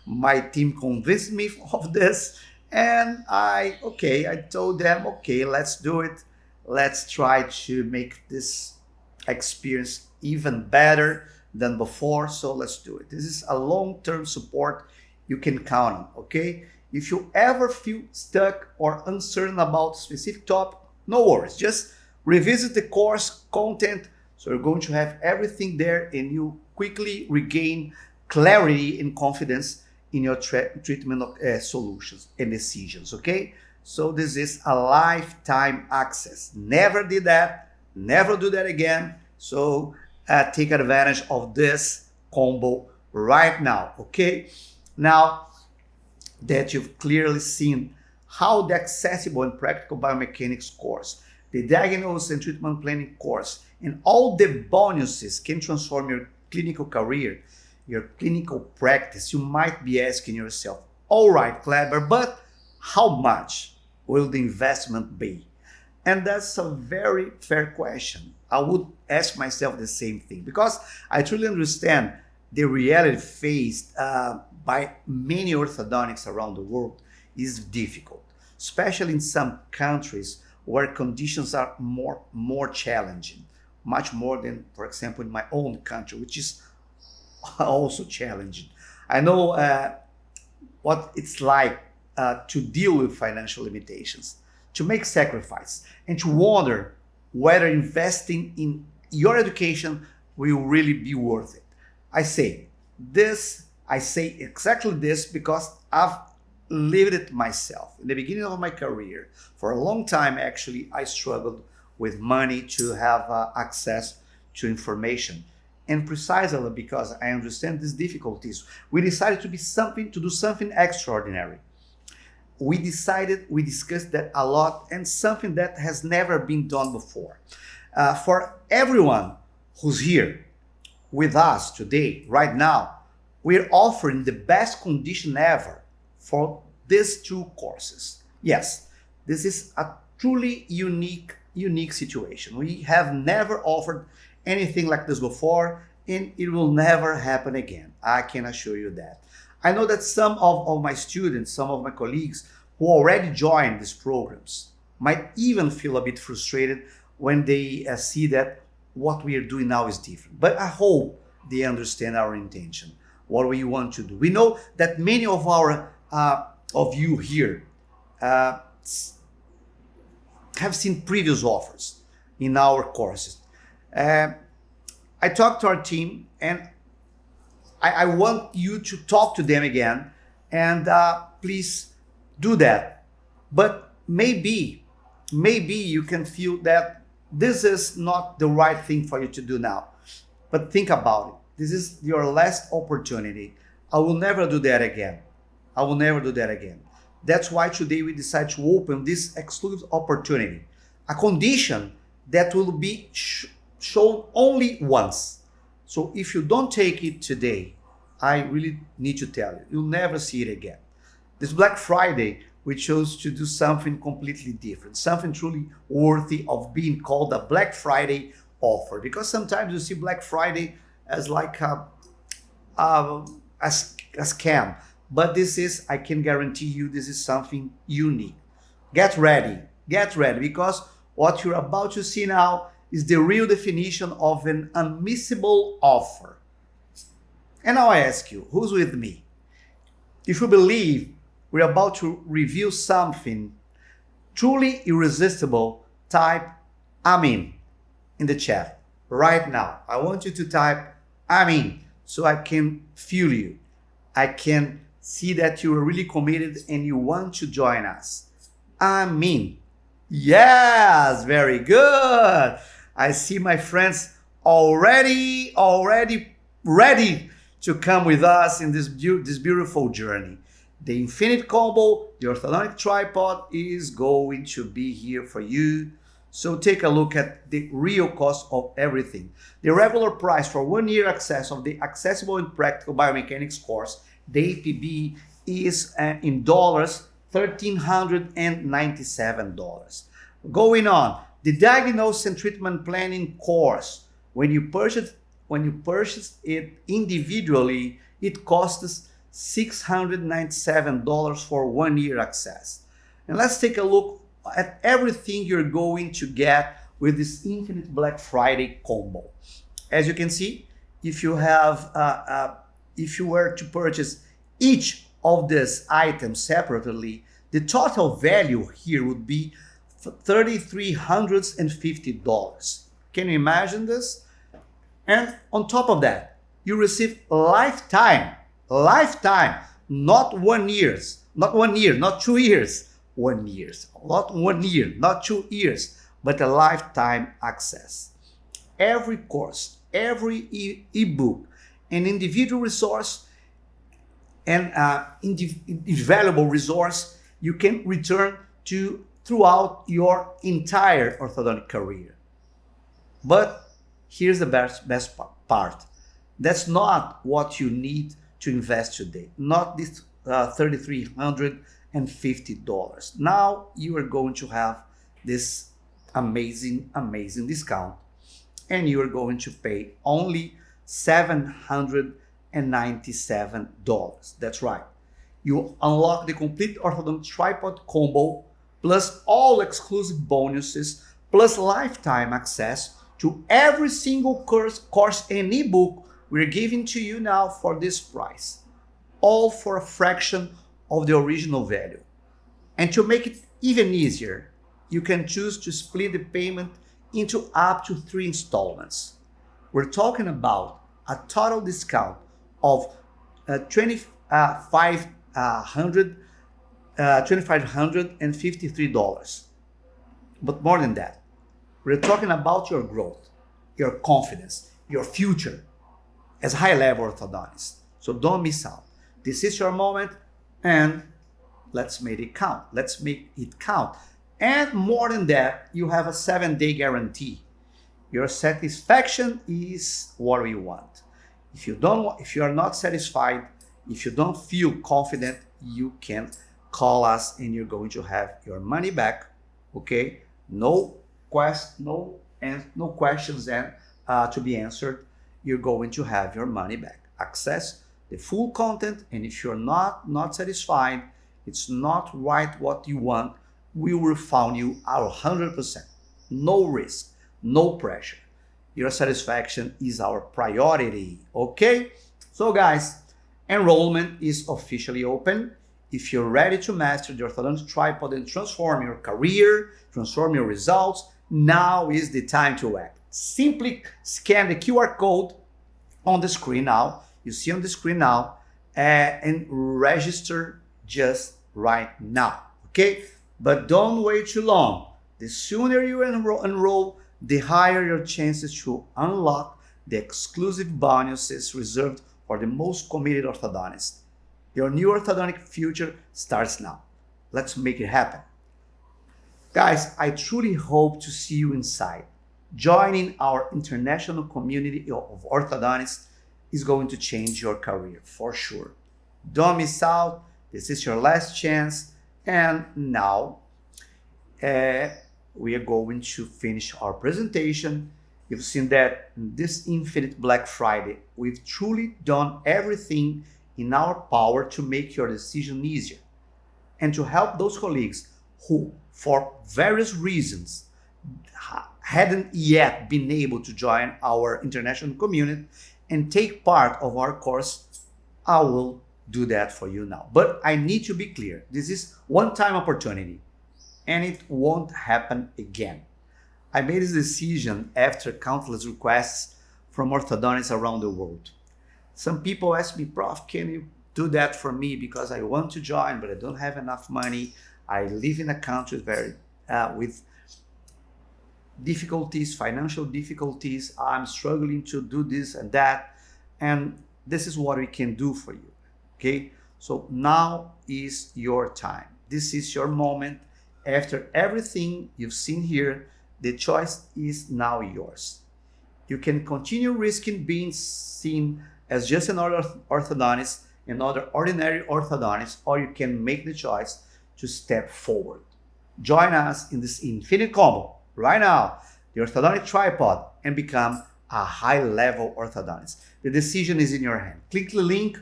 My team convinced me of this, and I told them, okay, let's do it. Let's try to make this experience even better than before. So let's do it. This is a long-term support you can count on, okay? If you ever feel stuck or uncertain about a specific topic, no worries. Just revisit the course content. So you're going to have everything there, and you quickly regain clarity and confidence in your treatment of, solutions and decisions, okay? So this is a lifetime access. Never did that, never do that again. So take advantage of this combo right now, okay? Now that you've clearly seen how the accessible and practical biomechanics course, the diagnosis and treatment planning course, and all the bonuses can transform your clinical career, your clinical practice, you might be asking yourself, all right, Kleber, but how much will the investment be? And that's a very fair question. I would ask myself the same thing because I truly understand the reality faced by many orthodontics around the world is difficult, especially in some countries where conditions are more challenging, much more than, for example, in my own country, which is also challenging. I know what it's like to deal with financial limitations, to make sacrifice, and to wonder whether investing in your education will really be worth it. I say exactly this because I've lived it myself. In the beginning of my career, for a long time, actually, I struggled with money to have access to information. And precisely because I understand these difficulties, we decided to do something extraordinary. We discussed that a lot, and something that has never been done before. For everyone who's here with us today, right now, we're offering the best condition ever for these two courses. Yes, this is a truly unique situation. We have never offered anything like this before, and it will never happen again. I can assure you that. I know that some of my students, some of my colleagues who already joined these programs might even feel a bit frustrated when they see that what we are doing now is different. But I hope they understand our intention, what we want to do. We know that many of you here have seen previous offers in our courses. I talked to our team, and I want you to talk to them again, and please do that. But maybe you can feel that this is not the right thing for you to do now. But think about it. This is your last opportunity. I will never do that again. That's why today we decided to open this exclusive opportunity, a condition that will be shown only once. So if you don't take it today, I really need to tell you, you'll never see it again. This Black Friday, we chose to do something completely different, something truly worthy of being called a Black Friday offer. Because sometimes you see Black Friday as like a scam. But this is, I can guarantee you, this is something unique. Get ready, because what you're about to see now is the real definition of an unmissable offer. And now I ask you, who's with me? If you believe we're about to reveal something truly irresistible, type "Amin" in the chat right now. I want you to type "Amin" so I can feel you. I can see that you are really committed and you want to join us. Amin. Yes, very good. I see my friends already ready to come with us in this beautiful journey. The Infinite Combo, the orthodontic tripod, is going to be here for you. So take a look at the real cost of everything. The regular price for 1 year access of the Accessible and Practical Biomechanics course, the APB, is in dollars, $1,397. Going on, the Diagnosis and Treatment Planning course, when you purchase it individually, it costs $697 for 1 year access. And let's take a look at everything you're going to get with this Infinite Black Friday combo. As you can see, if you were to purchase each of these items separately, the total value here would be $3,350. Can you imagine this? And on top of that, you receive lifetime, not 1 year, not 2 years, 1 year. Not 1 year, not 2 years, but a lifetime access. Every course, every ebook, an individual resource, and invaluable resource you can return to throughout your entire orthodontic career. But here's the best part. That's not what you need to invest today. Not this $3,350. Now you are going to have this amazing discount, and you are going to pay only $797. That's right. You unlock the complete orthodontic tripod combo plus all exclusive bonuses plus lifetime access to every single course and ebook we're giving to you now for this price, all for a fraction of the original value. And to make it even easier, you can choose to split the payment into up to 3 installments. We're talking about a total discount of $2,553. But more than that, we're talking about your growth, your confidence, your future as high-level orthodontist. So don't miss out. This is your moment, and let's make it count. Let's make it count. And more than that, you have a 7-day guarantee. Your satisfaction is what we want. If you are not satisfied, if you don't feel confident, you can call us and you're going to have your money back. Okay? No questions then to be answered. You're going to have your money back. Access the full content, and if you're not satisfied, it's not right what you want, we will refund you our 100%. No risk, no pressure. Your satisfaction is our priority, okay? So guys, enrollment is officially open. If you're ready to master the orthodontic tripod and transform your career, transform your results, now is the time to act. Simply scan the QR code on the screen now. You see on the screen now, and register just right now, okay? But don't wait too long. The sooner you enroll, the higher your chances to unlock the exclusive bonuses reserved for the most committed orthodontists. Your new orthodontic future starts now. Let's make it happen. Guys, I truly hope to see you inside. Joining our international community of orthodontists is going to change your career for sure. Don't miss out. This is your last chance. And now we are going to finish our presentation. You've seen that this Infinite Black Friday, we've truly done everything in our power to make your decision easier and to help those colleagues who, for various reasons, hadn't yet been able to join our international community and take part of our course. I will do that for you now. But I need to be clear. This is one-time opportunity and it won't happen again. I made this decision after countless requests from orthodontists around the world. Some people ask me, Prof, can you do that for me because I want to join, but I don't have enough money. I live in a country with difficulties, financial difficulties. I'm struggling to do this and that. And this is what we can do for you. Okay? So now is your time. This is your moment. After everything you've seen here, the choice is now yours. You can continue risking being seen as just another orthodontist, another ordinary orthodontist, or you can make the choice to step forward. Join us in this infinite combo right now, the orthodontic tripod, and become a high-level orthodontist. The decision is in your hand. Click the link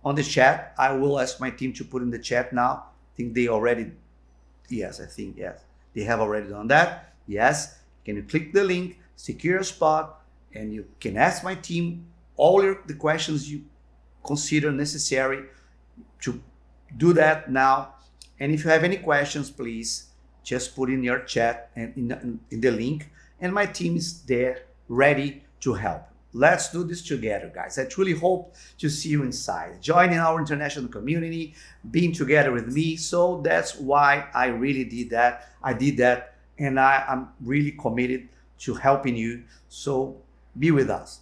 on the chat. I will ask my team to put in the chat now. I think they already, yes, they have already done that. Yes, can you click the link, secure a spot, and you can ask my team all the questions you consider necessary to do that now. And if you have any questions, please just put in your chat and in the link, and my team is there ready to help. Let's do this together, guys. I truly hope to see you inside. Joining our international community, being together with me. So that's why I really did that. I did that, and I'm really committed to helping you. So be with us.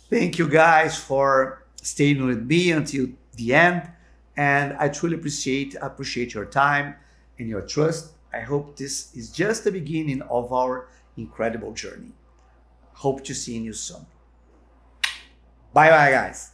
Thank you guys for staying with me until the end. And I truly appreciate your time and your trust. I hope this is just the beginning of our incredible journey. Hope to see you soon. Bye bye, guys.